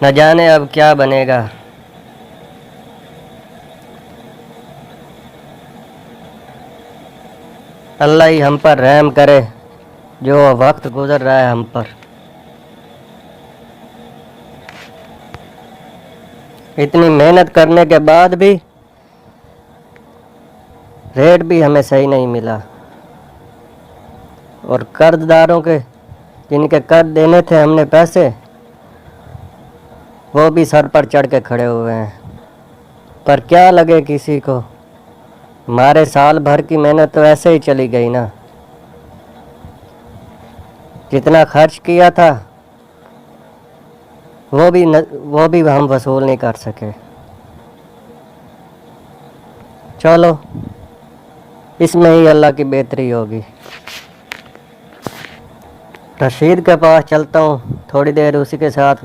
न जाने अब क्या बनेगा। अल्लाह ही हम पर रहम करे, जो वक्त गुजर रहा है हम पर। इतनी मेहनत करने के बाद भी रेट भी हमें सही नहीं मिला, और कर्जदारों के जिनके कर्ज देने थे हमने पैसे, वो भी सर पर चढ़ के खड़े हुए हैं। पर क्या लगे किसी को, हमारे साल भर की मेहनत तो ऐसे ही चली गई ना। जितना खर्च किया था वो भी हम वसूल नहीं कर सके। चलो, इसमें ही अल्लाह की बेहतरी होगी। रशीद के पास चलता हूँ, थोड़ी देर उसी के साथ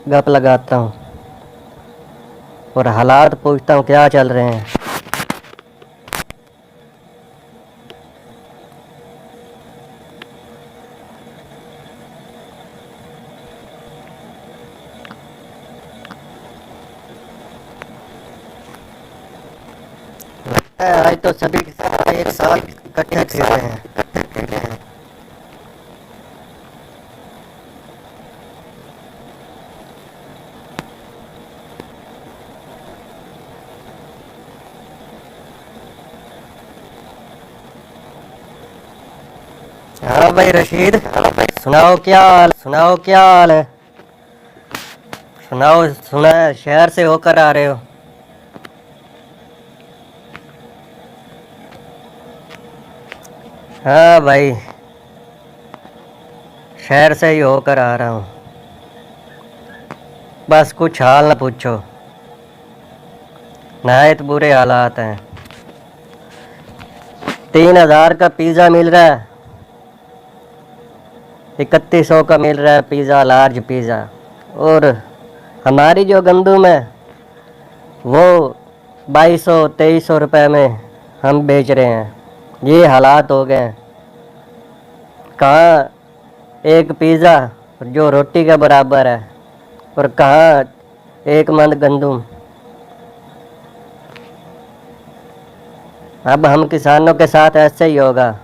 गप लगाता हूँ और हालात पूछता हूँ क्या चल रहे हैं। लगता है आज तो सभी एक साथ इकट्ठे खेल रहे हैं। हाँ भाई रशीद, सुनाओ क्या हाल है। सुनाओ, सुना है शहर से होकर आ रहे हो। हाँ भाई, शहर से ही होकर आ रहा हूँ। बस कुछ हाल ना पूछो, नहायत बुरे हालात हैं। 3,000 का पिज़्ज़ा मिल रहा है, 3100 का मिल रहा है पिज़्ज़ा, लार्ज पिज़्ज़ा। और हमारी जो गंदुम है वो 2200-2300 रुपये में हम बेच रहे हैं। ये हालात हो गए हैं। कहाँ एक पिज़्ज़ा जो रोटी के बराबर है, और कहाँ एक मंद गंदुम। अब हम किसानों के साथ ऐसे ही होगा।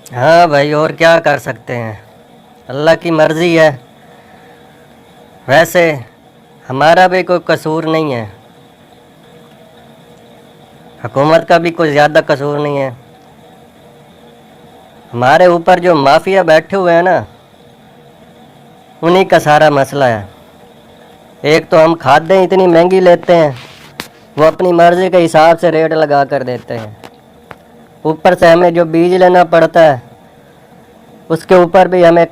हाँ भाई, और क्या कर सकते हैं, अल्लाह की मर्ज़ी है। वैसे हमारा भी कोई कसूर नहीं है, हुकूमत का भी कोई ज़्यादा कसूर नहीं है। हमारे ऊपर जो माफिया बैठे हुए हैं ना, उन्हीं का सारा मसला है। एक तो हम खादें इतनी महंगी लेते हैं, वो अपनी मर्ज़ी के हिसाब से रेट लगा कर देते हैं। ऊपर से हमें जो बीज लेना पड़ता है उसके ऊपर भी हमें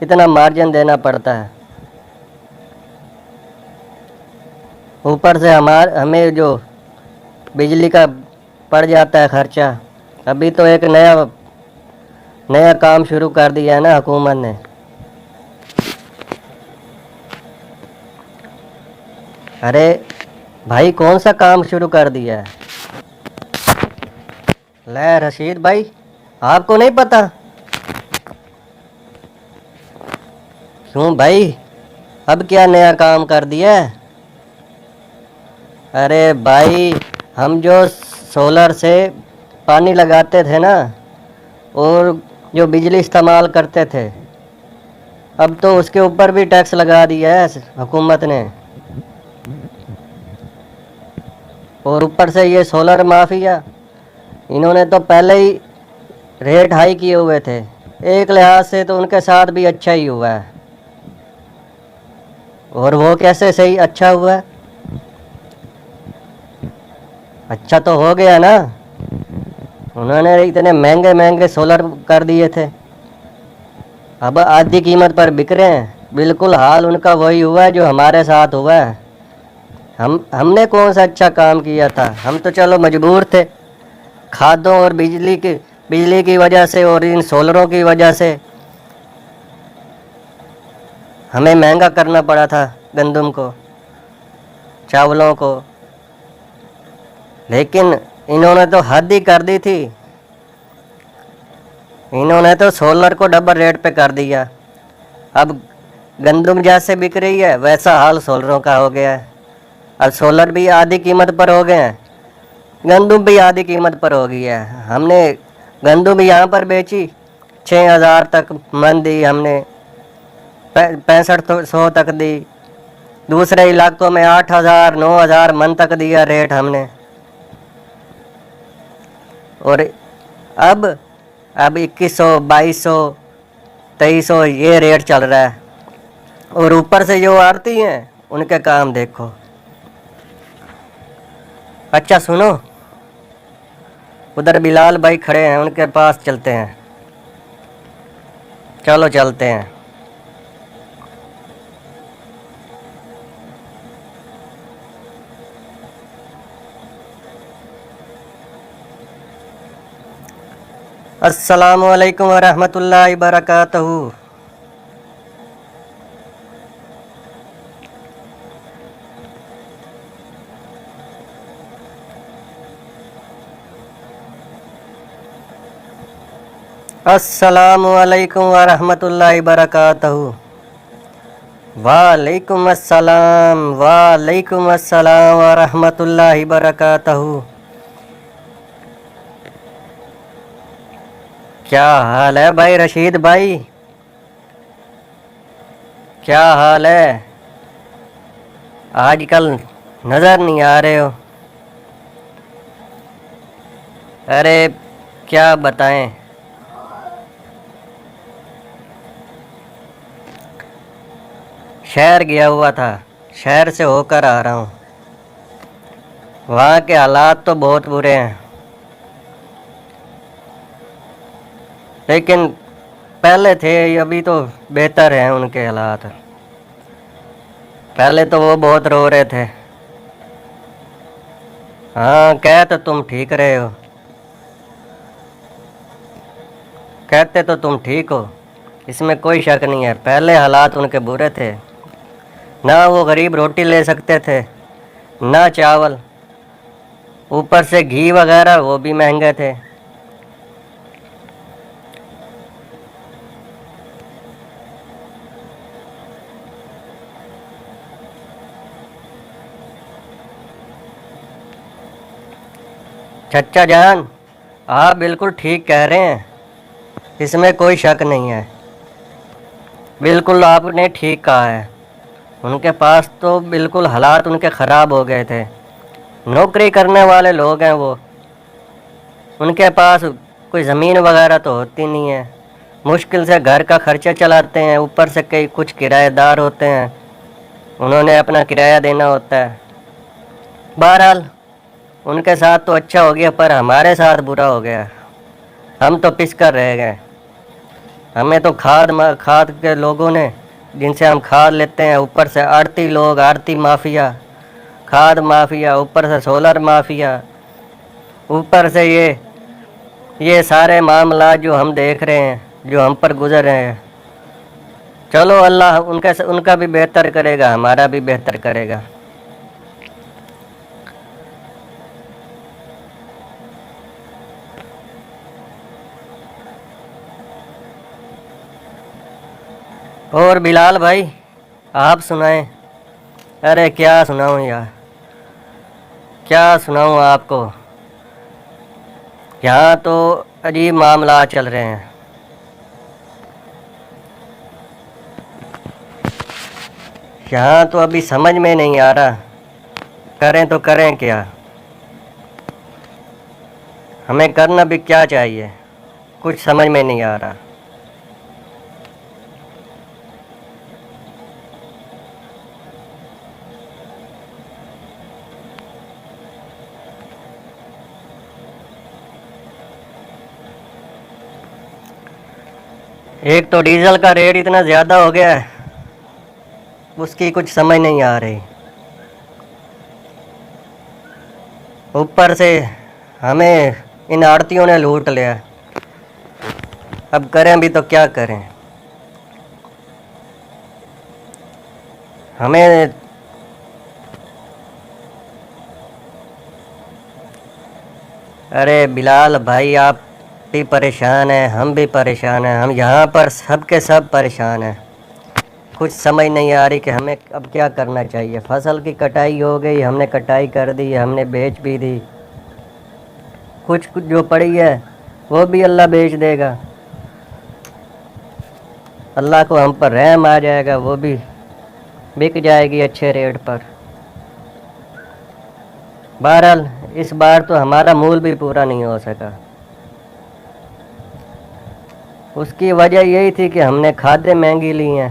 इतना मार्जिन देना पड़ता है। ऊपर से हमें जो बिजली का पड़ जाता है खर्चा। अभी तो एक नया काम शुरू कर दिया है ना हुकूमत ने। अरे भाई, कौन सा काम शुरू कर दिया है? ले रशीद भाई, आपको नहीं पता? क्यों भाई, अब क्या नया काम कर दिया है? अरे भाई, हम जो सोलर से पानी लगाते थे ना, और जो बिजली इस्तेमाल करते थे, अब तो उसके ऊपर भी टैक्स लगा दिया है हुकूमत ने। और ऊपर से ये सोलर माफिया, इन्होंने तो पहले ही रेट हाई किए हुए थे। एक लिहाज से तो उनके साथ भी अच्छा ही हुआ है। और वो कैसे सही अच्छा हुआ है? अच्छा तो हो गया ना, उन्होंने इतने महंगे महंगे सोलर कर दिए थे, अब आधी कीमत पर बिक रहे हैं। बिल्कुल हाल उनका वही हुआ है जो हमारे साथ हुआ है। हमने कौन सा अच्छा काम किया था? हम तो चलो मजबूर थे, खादों और बिजली की वजह से और इन सोलरों की वजह से हमें महंगा करना पड़ा था गंदम को, चावलों को। लेकिन इन्होंने तो हद ही कर दी थी। इन्होंने तो सोलर को डबल रेट पे कर दिया। अब गंदम जैसे बिक रही है वैसा हाल सोलरों का हो गया है। अब सोलर भी आधी कीमत पर हो गए हैं, गंदम भी आधी कीमत पर हो गई है। हमने गंदम भी यहाँ पर बेची 6,000 तक मन दी हमने, 6500 तक दी। दूसरे इलाकों में 8,000 9,000 मन तक दिया रेट हमने। और अब 2100 2200 2300 ये रेट चल रहा है। और ऊपर से जो आरती हैं उनके काम देखो। अच्छा सुनो, उधर बिलाल भाई खड़े हैं, उनके पास चलते हैं। चलो चलते हैं। अस्सलामु अलैकुम वरहमतुल्लाहि बरकातहू। अस्सलामु अलैकुम वरहमतुल्लाहि बरकातहू। वालेकुम अस्सलाम वरहमतुल्लाहि बरकातहू। क्या हाल है भाई रशीद भाई, क्या हाल है? आजकल नज़र नहीं आ रहे हो। अरे क्या बताएं, शहर गया हुआ था, शहर से होकर आ रहा हूँ। वहाँ के हालात तो बहुत बुरे हैं, लेकिन पहले थे अभी तो बेहतर हैं उनके हालात। पहले तो वो बहुत रो रहे थे। हाँ कह तो तुम ठीक रहे हो, कहते तो तुम ठीक हो, इसमें कोई शक नहीं है। पहले हालात उनके बुरे थे, ना वो गरीब रोटी ले सकते थे ना चावल, ऊपर से घी वगैरह वो भी महंगे थे। चचा जान आप बिल्कुल ठीक कह रहे हैं, इसमें कोई शक नहीं है। बिल्कुल आपने ठीक कहा है। उनके पास तो बिल्कुल हालात उनके ख़राब हो गए थे। नौकरी करने वाले लोग हैं वो, उनके पास कोई ज़मीन वगैरह तो होती नहीं है, मुश्किल से घर का खर्चा चलाते हैं। ऊपर से कई कुछ किराएदार होते हैं, उन्होंने अपना किराया देना होता है। बहरहाल उनके साथ तो अच्छा हो गया, पर हमारे साथ बुरा हो गया। हम तो पिस कर रह गए। हमें तो खाद के लोगों ने, जिनसे हम खाद लेते हैं, ऊपर से आड़ती लोग, आड़ती माफिया, खाद माफिया, ऊपर से सोलर माफिया, ऊपर से ये सारे मामला जो हम देख रहे हैं, जो हम पर गुजर रहे हैं। चलो अल्लाह उनका भी बेहतर करेगा, हमारा भी बेहतर करेगा। और बिलाल भाई आप सुनाएं। अरे क्या सुनाऊं यार, क्या सुनाऊं आपको। यहाँ तो अजीब मामला चल रहे हैं। यहाँ तो अभी समझ में नहीं आ रहा करें तो करें क्या। हमें करना भी क्या चाहिए, कुछ समझ में नहीं आ रहा। एक तो डीजल का रेट इतना ज़्यादा हो गया है, उसकी कुछ समझ नहीं आ रही। ऊपर से हमें इन आड़तियों ने लूट लिया। अब करें भी तो क्या करें। हमें अरे बिलाल भाई आप भी परेशान हैं, हम भी परेशान हैं, हम यहाँ पर सब के सब परेशान हैं। कुछ समझ नहीं आ रही कि हमें अब क्या करना चाहिए। फसल की कटाई हो गई, हमने कटाई कर दी, हमने बेच भी दी, कुछ कुछ जो पड़ी है वो भी अल्लाह बेच देगा। अल्लाह को हम पर रहम आ जाएगा, वो भी बिक जाएगी अच्छे रेट पर। बहरहाल इस बार तो हमारा मूल भी पूरा नहीं हो सका। उसकी वजह यही थी कि हमने खादें महंगी ली हैं,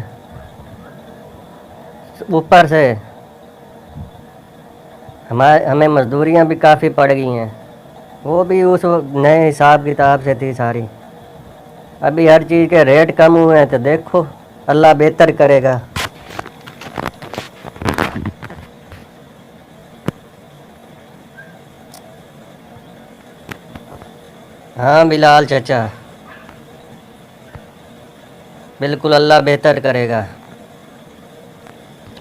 ऊपर से हमें मजदूरियां भी काफ़ी पड़ गई हैं, वो भी उस नए हिसाब किताब से थी सारी। अभी हर चीज़ के रेट कम हुए हैं तो देखो अल्लाह बेहतर करेगा। हाँ बिलाल चाचा, बिल्कुल अल्लाह बेहतर करेगा।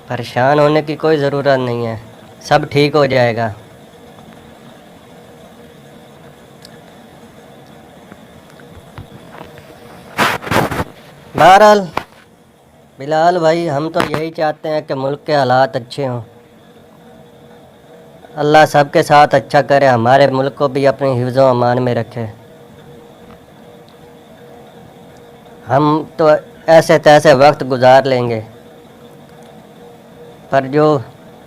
परेशान होने की कोई ज़रूरत नहीं है, सब ठीक हो जाएगा। बहरहाल बिलाल भाई, हम तो यही चाहते हैं कि मुल्क के हालात अच्छे हों। अल्लाह सबके साथ अच्छा करे, हमारे मुल्क को भी अपनी हिफ्ज़ व अमान में रखे। हम तो ऐसे तैसे वक्त गुजार लेंगे, पर जो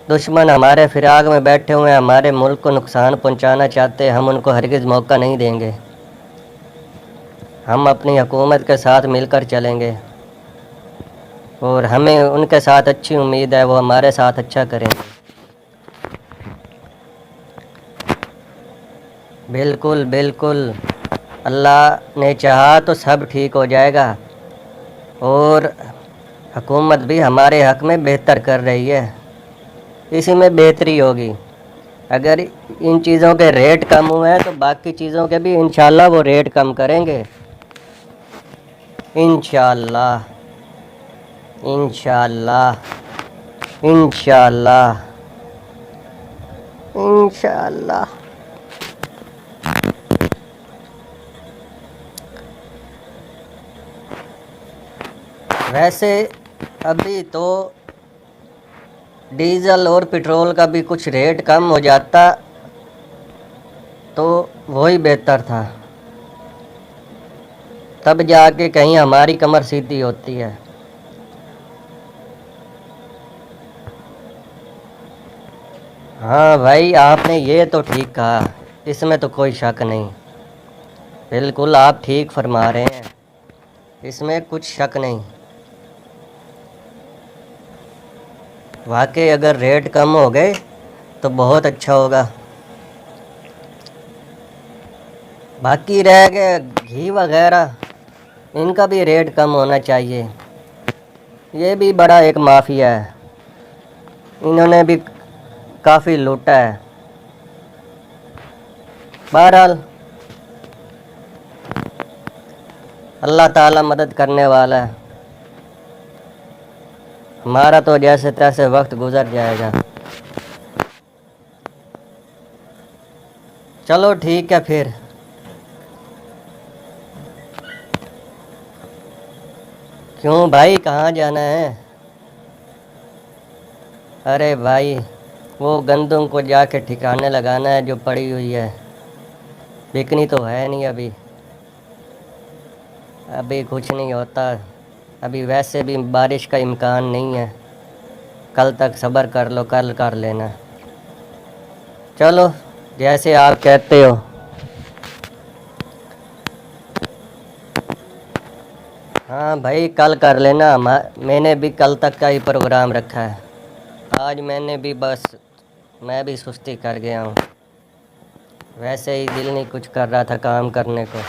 दुश्मन हमारे फिराक में बैठे हुए हैं, हमारे मुल्क को नुकसान पहुंचाना चाहते हैं, हम उनको हरगिज़ मौका नहीं देंगे। हम अपनी हुकूमत के साथ मिलकर चलेंगे और हमें उनके साथ अच्छी उम्मीद है, वो हमारे साथ अच्छा करेंगे। बिल्कुल बिल्कुल, अल्लाह ने चाहा तो सब ठीक हो जाएगा और हुकूमत भी हमारे हक़ में बेहतर कर रही है, इसी में बेहतरी होगी। अगर इन चीज़ों के रेट कम हुए हैं तो बाकी चीज़ों के भी इंशाल्लाह वो रेट कम करेंगे। इंशाल्लाह इंशाल्लाह इंशाल्लाह इंशाल्लाह। वैसे अभी तो डीज़ल और पेट्रोल का भी कुछ रेट कम हो जाता तो वही बेहतर था, तब जाके कहीं हमारी कमर सीधी होती है। हाँ भाई, आपने ये तो ठीक कहा, इसमें तो कोई शक नहीं। बिल्कुल आप ठीक फरमा रहे हैं, इसमें कुछ शक नहीं। वाकई अगर रेट कम हो गए तो बहुत अच्छा होगा। बाकी रह गए घी वगैरह, इनका भी रेट कम होना चाहिए। ये भी बड़ा एक माफिया है, इन्होंने भी काफ़ी लूटा है। बहरहाल अल्लाह ताला मदद करने वाला है, हमारा तो जैसे तैसे वक्त गुजर जाएगा। चलो ठीक है फिर। क्यों भाई, कहाँ जाना है? अरे भाई, वो गंदम को जाके ठिकाने लगाना है जो पड़ी हुई है, बिकनी तो है नहीं अभी। अभी कुछ नहीं होता, अभी वैसे भी बारिश का इम्कान नहीं है। कल तक सब्र कर लो, कल कर लेना। चलो जैसे आप कहते हो। हाँ भाई, कल कर लेना। मैंने भी कल तक का ही प्रोग्राम रखा है। आज मैंने भी बस मैं भी सुस्ती कर गया हूँ, वैसे ही दिल नहीं कुछ कर रहा था काम करने को।